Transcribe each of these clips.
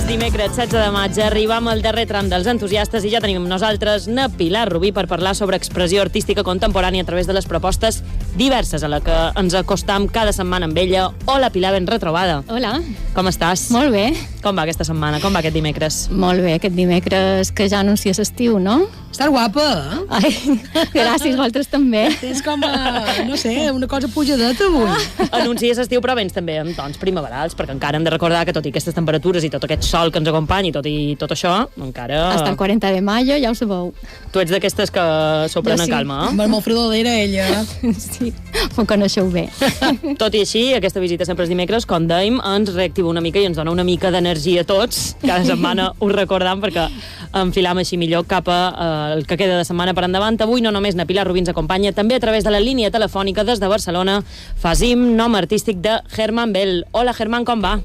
És dimecres 16 de maig, arribam al darrer tram dels entusiastes i ja tenim amb nosaltres na Pilar Rubí per parlar sobre expressió artística contemporània a través de les propostes diverses a la que ens acostam cada setmana amb ella. Hola, Pilar, ben retrobada. Hola. Com estàs? Molt bé. Com va aquesta setmana? Com va aquest dimecres? Molt bé, aquest dimecres que ja anuncia l'estiu, no? Estàs guapa, eh? Ai, gràcies, vosaltres també. Tens com, no sé, una cosa pujadeta avui. Anuncies estiu, però vens també amb tons primaverals, perquè encara hem de recordar que tot i aquestes temperatures i tot aquest sol que ens acompanya i tot això, encara... Hasta el 40 de mayo, ja ho sabeu. Tu ets d'aquestes que s'ho prenen calma, eh? Molt fredolera, ella. Sí, m'ho coneixeu bé. Tot i així, aquesta visita sempre és dimecres, com dèiem, ens reactiva una mica i ens dona una mica d'energia a tots. Cada setmana ho recordam perquè enfilam així millor cap al que queda de setmana per endavant. Avui no només na Pilar Rubí ens acompanya, també a través de la línia telefònica des de Barcelona, Fasim, nom artístic de Germán Bel. Hola, Germán, com va?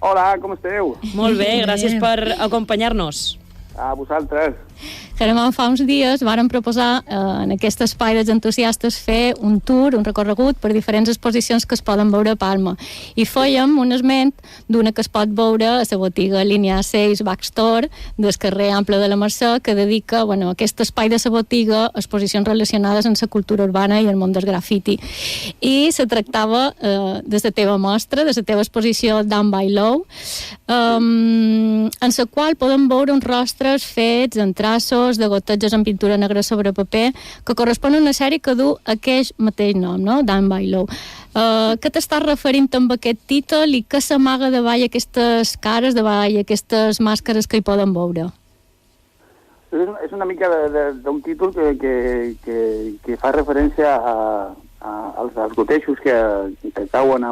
Hola, com esteu? Molt bé, gràcies per acompanyar-nos. A vosaltres. Germán, fa uns dies vàrem proposar en aquest espai dels entusiastes fer un tour, un recorregut per diferents exposicions que es poden veure a Palma. I fèiem un esment d'una que es pot veure a la botiga línia 6 Backstore del carrer Ample de la Mercè, que dedica a aquest espai de la botiga a exposicions relacionades amb la cultura urbana i el món del grafiti. I se tractava de la teva mostra, de la teva exposició Down by Low, en la qual podem veure uns rostres fets en traços de gotetges en pintura negra sobre paper, que correspon a una sèrie que du aquell mateix nom, no? Down by Low. Què t'estàs referint amb aquest títol i què s'amaga davall aquestes cares, davall aquestes màscares que hi poden veure? És una mica d'un títol que fa referència als goteixos que cauen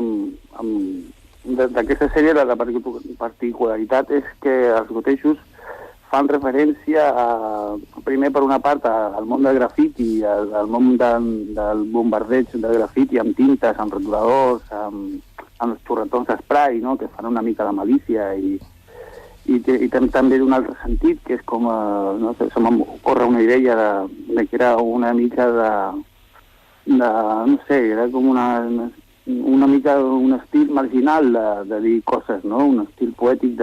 d'aquesta sèrie. La particularitat és que els goteixos fan referència, primer per una part, al món del grafiti, al món del bombardeig del grafiti amb tintes, amb rotuladors, amb els xorretons d'esprai, no?, que fan una mica de malícia, i també d'un altre sentit, que és com, no sé, se m'ocorre una idea de que era una mica no sé, era com una mica un estil marginal de dir coses, no? Un estil poètic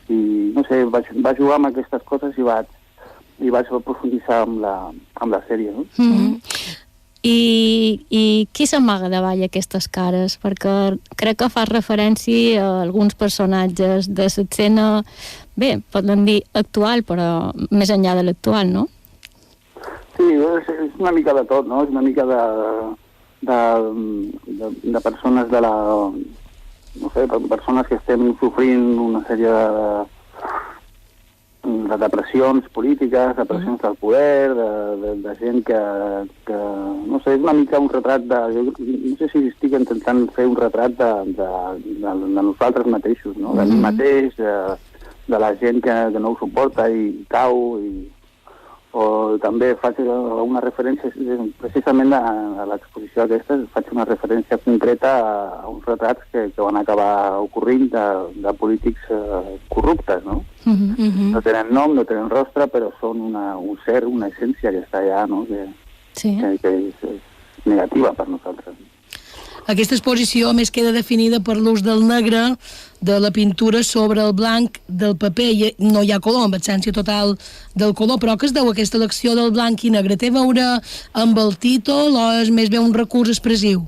i no sé, va jugar amb aquestes coses i vaig aprofunditzar amb la sèrie, no? I qui s'amaga davall aquestes cares? Perquè crec que fa referència a alguns personatges de l'escena, bé, podem dir actual, però més enllà de l'actual, no? Sí, és una mica de tot, no? És una mica de persones no sé, persones que estem sofrint una sèrie de depressions polítiques, depressions del poder, de gent que no sé, és una mica un retrat jo no sé si estic intentant fer un retrat de nosaltres mateixos, no? De mi mateix, de la gent que no ho suporta i cau, o també faig una referència precisament a l'exposició aquesta, faig una referència concreta a uns retrats que van acabar ocorrint de polítics corruptes, no? No tenen nom, no tenen rostre, però són un ser, una essència que està allà, no?, que és negativa per nosaltres. Aquesta exposició més queda definida per l'ús del negre de la pintura sobre el blanc del paper. No hi ha color, amb absència total del color, però que es deu aquesta elecció del blanc i negre? Té a veure amb el títol o és més bé un recurs expressiu?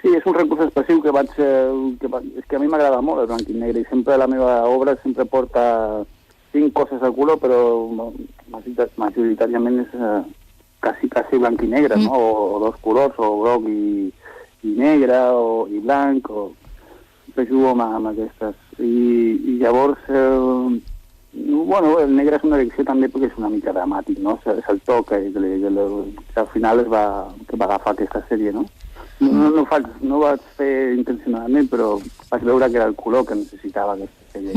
Sí, és un recurs expressiu és que a mi m'agrada molt el blanc i negre, i sempre la meva obra sempre porta 5 coses de color, però majoritàriament és quasi blanc i negre, no? O 2 colors, o groc i negre, i blanc, o sempre jugo amb aquestes. I llavors, el negre és una elecció també perquè és una mica dramàtic, no? És el to que al final va agafar aquesta sèrie, no? No ho vaig fer intencionalment, però vaig veure que era el color que necessitava aquesta sèrie,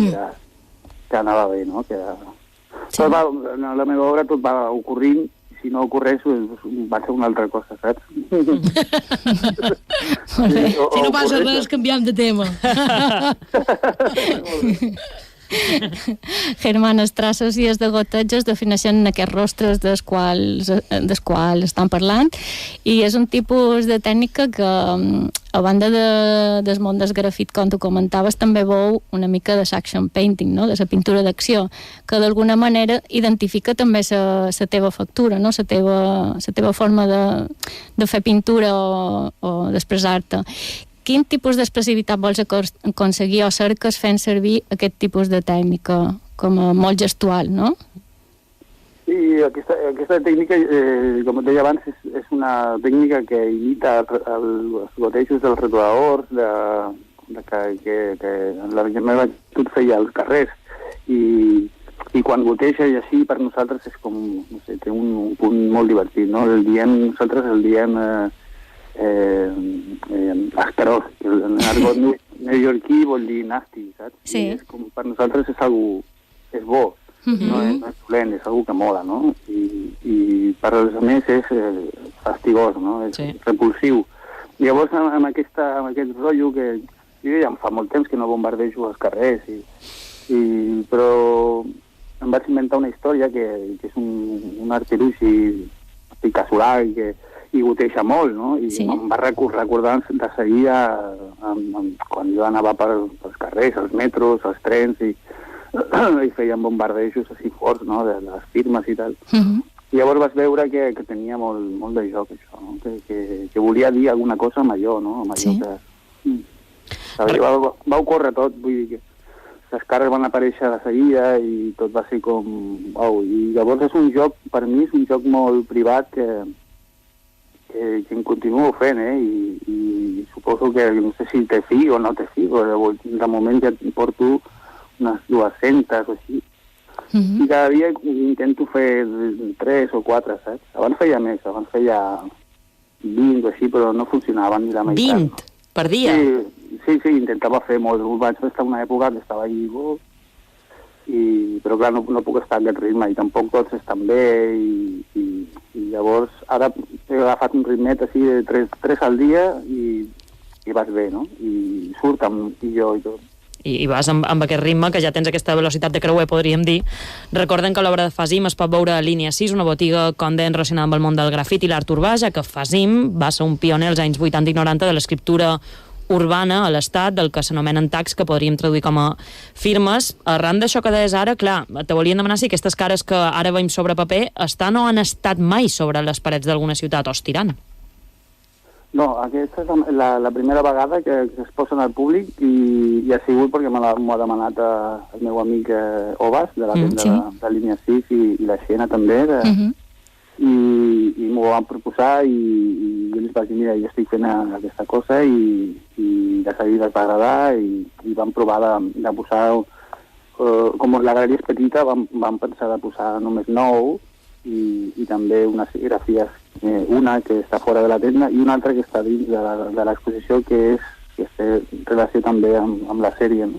que anava bé, no? Però la meva obra tot va ocorrint. Si no ocorreix, va ser una altra cosa, saps? Si no passa res, canviem de tema. Germán, els traços i els de gotetges defineixen aquests rostres dels quals estan parlant, i és un tipus de tècnica que a banda del món del grafit, com tu comentaves, també veu una mica de action painting, no? De la pintura d'acció, que d'alguna manera identifica també la teva factura, no? La teva forma de fer pintura o d'expressar-te. Quin tipus d'expressivitat vols aconseguir o cerques fent servir aquest tipus de tècnica com a molt gestual, no? Sí, aquesta tècnica, com et deia abans, és una tècnica que imita els gotejos dels retoladors que la meva joventut feia als carrers. I quan goteja i així, per nosaltres és com, no sé, té un punt molt divertit, no? Nosaltres el diem asquerós, que en argot neoyorquí vol dir nasty, saps? Sí. I és com, per nosaltres és bo. No és dolent, és algo que mola, no? I per als més és fastigós, no? És repulsiu. I llavors amb aquest rotllo que jo ja fa molt temps que no bombardejo als carrers, però em vaig inventar una història que és un artilugi picasolà i goteja molt, no? I em va recordar de seguida quan jo anava pels carrers, als metros, als trens, i feien bombardejos així forts, no?, de les firmes i tal. I llavors vas veure que tenia molt de joc, això, no? Que volia dir alguna cosa amb allò, no? Amb allò que... Va ocórrer tot, vull dir que les cares van aparèixer de seguida i tot va ser com... I llavors és un joc, per mi és un joc molt privat que em continuo fent, i suposo que no sé si te figo o no te figo, de moment ja porto unes 200 o així. I cada dia intento fer 3 o 4, saps? Abans feia més, abans feia 20 o així, però no funcionaven ni la meitat. 20 per dia? Sí, intentava fer molt. Vaig estar una època que estava allí, però clar, no puc estar a aquest ritme, i tampoc tots estan bé, i llavors ara he agafat un ritmet així de 3 al dia i vas bé, no? I surt amb jo i tot. I vas amb aquest ritme, que ja tens aquesta velocitat de creuer, podríem dir. Recorden que l'obra de Fasim es pot veure a Línia 6, una botiga Condé relacionada amb el món del grafit i l'art urbà, ja que Fasim va ser un pioner als anys 80 i 90 de l'escriptura urbana a l'estat, del que s'anomenen tags, que podríem traduir com a firmes. Arran d'això que deies ara, clar, te volien demanar si aquestes cares que ara veiem sobre paper estan o han estat mai sobre les parets d'alguna ciutat o estiran. No, aquesta és la primera vegada que es posen al públic, i ha sigut perquè m'ho ha demanat el meu amic Obas, de la tenda de Línia 6, i la Xena també, i m'ho van proposar, i jo els vaig dir, mira, jo estic fent aquesta cosa, i de seguida es va agradar, i vam provar de posar, com la galeria és petita, vam pensar de posar només 9, i també unes serigrafies, una que està fora de la tenda i una altra que està dins de l'exposició, que té relació també amb la sèrie, no?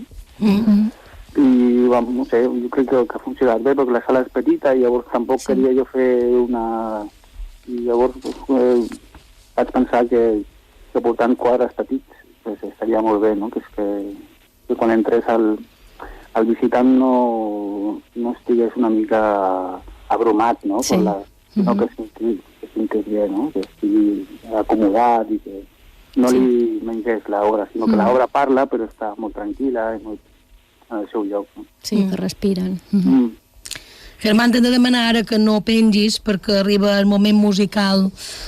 I no sé, jo crec que ha funcionat bé perquè la sala és petita, i llavors tampoc queria jo fer una... I llavors vaig pensar que portant quadres petits estaria molt bé, no? Que quan entrés el visitant no estigués una mica abrumat, no? Sinó que s'intents bé, no? Que estigui acomodat i que no li mengés l'obra, sinó que l'obra parla, però està molt tranquil·la i molt en el seu lloc. No? Sí, que respiren. Germán, t'he de demanar ara que no pengis perquè arriba el moment musical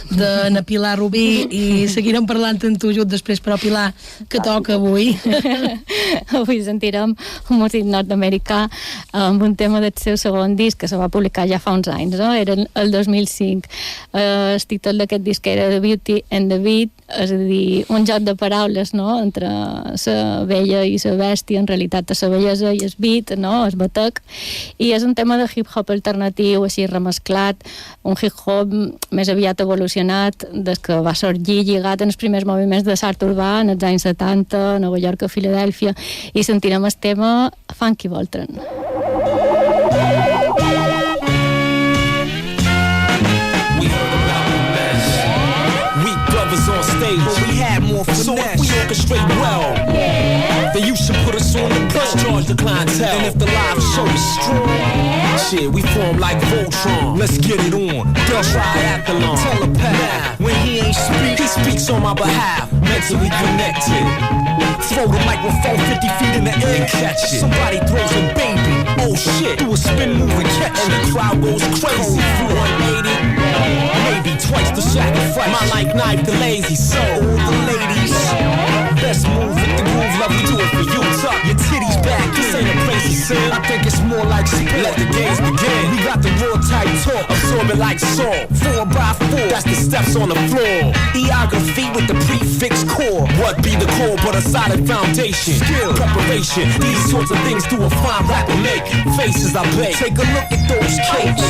de na Pilar Rubí i seguirem parlant amb tu just després, però Pilar, que toca avui? Avui sentirem un músic nord-americà amb un tema del seu segon disc que se va publicar ja fa uns anys, no? Era el 2005. El títol d'aquest disc era The Beauty and the Beat, és a dir, un joc de paraules, no?, entre la bella i la bèstia, en realitat la bellesa i el beat, no?, el batec, i és un tema de hip-hop alternatiu, així remesclat, un hip-hop més aviat evolucionat des que va sorgir lligat en els primers moviments de l'art urbà en els anys 70, a Nova York, a Filadèlfia, i sentirem el tema Funky Voltron. On stage, but we had more finesse. We orchestrate well. Then you should put us on the bus, charge the clientele. And if the live show is strong, shit, we form like Voltron. Let's get it on. Del triathlon, telepath. When he ain't speak, he speaks on my behalf. Mentally connected. Throw the microphone 50 feet in the air and catch it. Somebody throws a baby. Oh shit, do a spin move and catch it. And the crowd goes crazy. 180, maybe twice the sacrifice. My like knife the lazy, so all the ladies. Best move with the groove, love we do it for you. Tuck your titties back, this ain't a crazy sin. I think it's more like sport. Let the games begin. We got the raw type talk, absorb it like salt. 4x4, that's the steps on the floor. Eography with the prefix core. What be the core but a solid foundation? Skill, preparation, these sorts of things do a fine rapper make. Faces I bake, take a look at those cakes.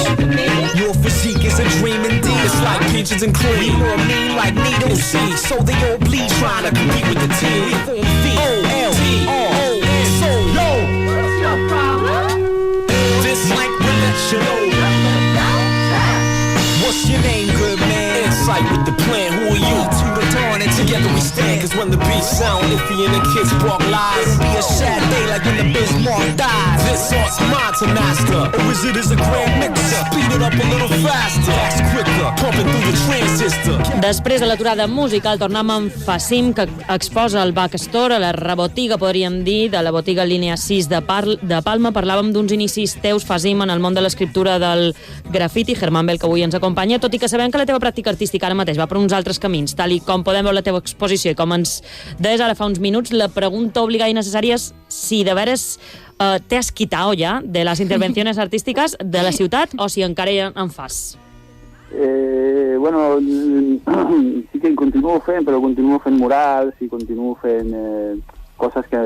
Your physique is a dream indeed. It's like peaches and cream. We more mean like needle see. So they all bleed trying to compete with the team. We form V-O-L-T-R-O. So low. What's your problem? This mic will let you know. What's your name, good man? Insight with the plan. Who are you? To the dawn and together we stand. Cause when the beats sound iffy and the kids bark lies, it'll be a sad day like when the Bismarck dies. This art's mine to master. Or is it as a grand mixer? Speed it up a little faster. That's quicker. Pumping through the transistor. Després de l'aturada musical tornem amb Facim, que exposa el Backstore, a la rebotiga, podríem dir, de la botiga línia 6 de Palma. Parlàvem d'uns inicis teus, Facim, en el món de l'escriptura del grafiti. Germán Bel, que avui ens acompanya, tot i que sabem que la teva pràctica artística ara mateix va per uns altres camins, tal i com podem veure la teva exposició i com ens deies ara fa uns minuts, la pregunta obligada i necessària és si de veres te has quitado ja de les intervencions artístiques de la ciutat o si encara en fas. Bueno, sí que continuo fent, però continuo fent murals i continuo fent coses que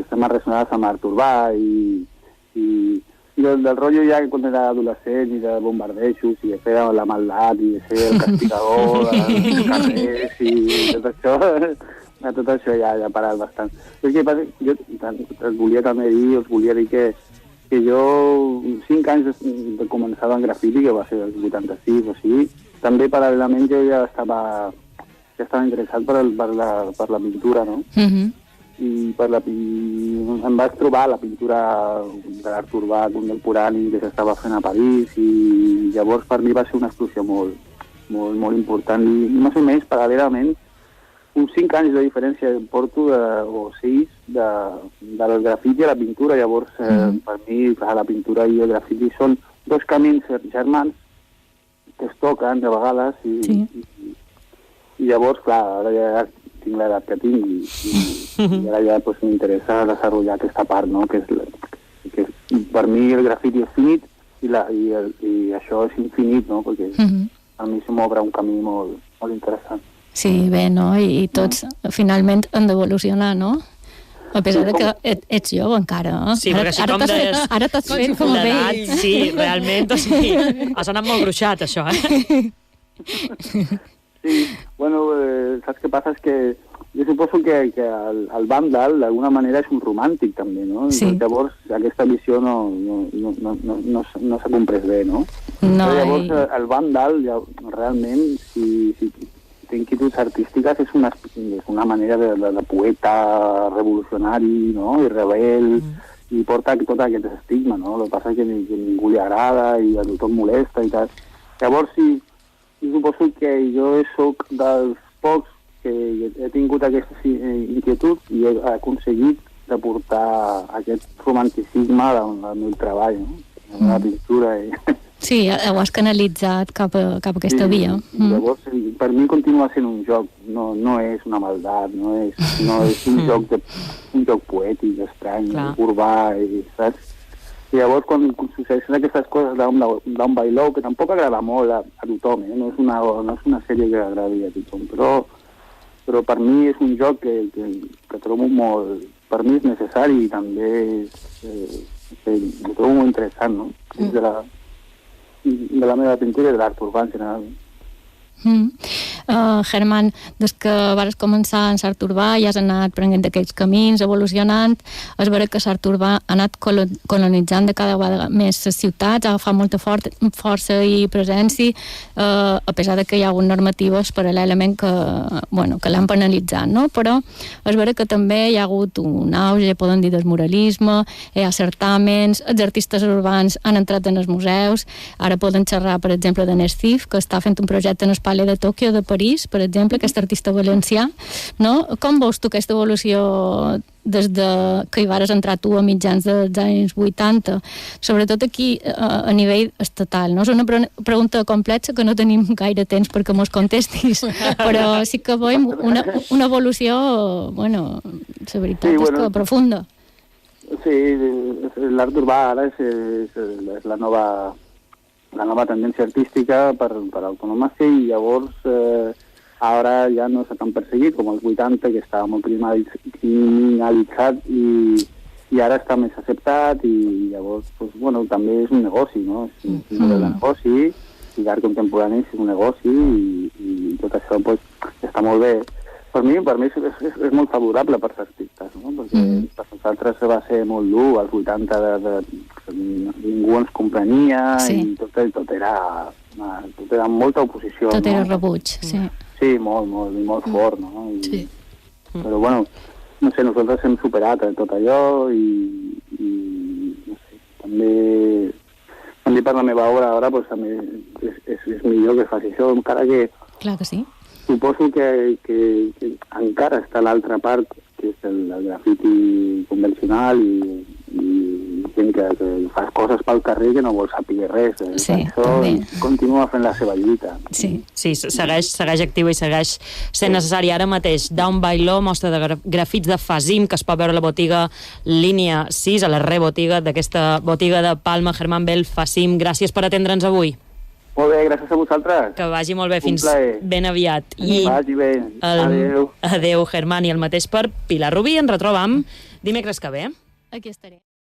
estan més relacionades amb art urbà i del rotllo ja que quan era adolescent i de bombardejos i de fer la maldat i de ser el castigador dels carrers i tot això ja ha parat bastant. Jo us volia també dir, que jo 5 anys de començar en grafiti, que va ser el 86 o sigui, també paral·lelament jo ja estava interessat per la pintura, no? I em vaig trobar la pintura de l'art urbà contemporani que s'estava fent a París i llavors per mi va ser una explosió molt important i més o menys paral·lelament uns 5 anys de diferència porto o 6 del grafiti a la pintura. Llavors per mi la pintura i el grafiti són dos camins germans que es toquen de vegades i llavors clar, ara ja tinc l'edat que tinc i ara ja pues, m'interessa desenvolupar aquesta part, no? que per mi el grafiti és finit i això és infinit, no? Perquè a mi se m'obre un camí molt interessant. Sí, bé, no? I tots finalment han d'evolucionar, no? A pesar de que ets jove encara, eh? Sí, perquè així com deies... Ara t'has fet com a vell. Sí, realment, o sigui, ha sonat molt gruixat, això, Sí, bueno, saps què passa? És que jo suposo que el Vandal d'alguna manera és un romàntic també, no? Sí. Llavors aquesta visió no s'ha comprès bé, no? No, llavors el Vandal realment, si té inquietuds artístiques, és una manera de poeta revolucionari, no? I rebel, i porta tot aquest estigma, no? El que passa és que ningú li agrada i a tothom molesta i tal. Llavors, jo suposo que jo soc dels pocs que he tingut aquesta inquietud i he aconseguit de portar aquest romanticisme al meu treball, no? A la pintura. Sí, ho has canalitzat cap a aquesta via. Llavors, per mi continua sent un joc, no és una maldat, no és un joc poètic, estrany, urbà, saps? I llavors, quan succeeixen aquestes coses d'un bailó, que tampoc agrada molt a tothom, no és una sèrie que agradi a tothom, però per mi és un joc que trobo molt... Per mi és necessari i també ho trobo molt interessant, no? De la meva pintura i de l'art urbà en general. Germán, des que vas començar en Sart Urbà ja has anat prenent aquells camins, evolucionant. És vera que Sart Urbà ha anat colonitzant de cada vegada més les ciutats, ha agafat molta força i presència, a pesar de que hi ha hagut normatives paral·lelament que l'han penalitzat, no? Però és vera que també hi ha hagut un auge, poden dir, del muralisme, hi ha certàmens, els artistes urbans han entrat en els museus, ara poden xerrar, per exemple, de Nestif, que està fent un projecte en el Palais de Tòquio de París, per exemple, aquest artista valencià, no? Com veus tu aquesta evolució des de que hi vas entrar tu a mitjans dels anys 80, sobretot aquí a nivell estatal, no? És una pregunta complexa que no tenim gaire temps perquè mos contestis, però sí que veiem una evolució, bueno, la veritat és que profunda. Sí, l'art urbà ara és la nova tendència artística per autonomia i llavors ara ja no està tan perseguit com els 80, que estava molt criminalitzat i ara està més acceptat i llavors també és un negoci, no? És un model de negoci i l'art contemporani és un negoci i tot això està molt bé. Per mi és molt favorable per als artistes, no? Perquè per nosaltres va ser molt dur, als 80 ningú ens comprenia i tot era molta oposició. Tot era rebuig, sí. Sí, molt fort, no? Però bueno, no sé, nosaltres hem superat tot allò i no sé, també per la meva obra ara també és millor que faci això, encara que... Clar que sí. Suposo que encara està l'altra part, que és el grafiti convencional i gent que fas coses pel carrer que no vol saber res. Sí, també. Continua fent la seva lluita. Sí, segueix actiu i segueix sent necessari. Ara mateix, Down by Law, mostra de grafits de Fasim, que es pot veure a la botiga Línia 6, a la rebotiga d'aquesta botiga de Palma. Germán Bel, Fasim, gràcies per atendre'ns avui. Molt bé, gràcies a vosaltres. Que vagi molt bé, fins ben aviat. Vagi bé, adeu. Adeu, Germán, i el mateix per Pilar Rubí. Ens retrobam dimecres que ve. Aquí estaré.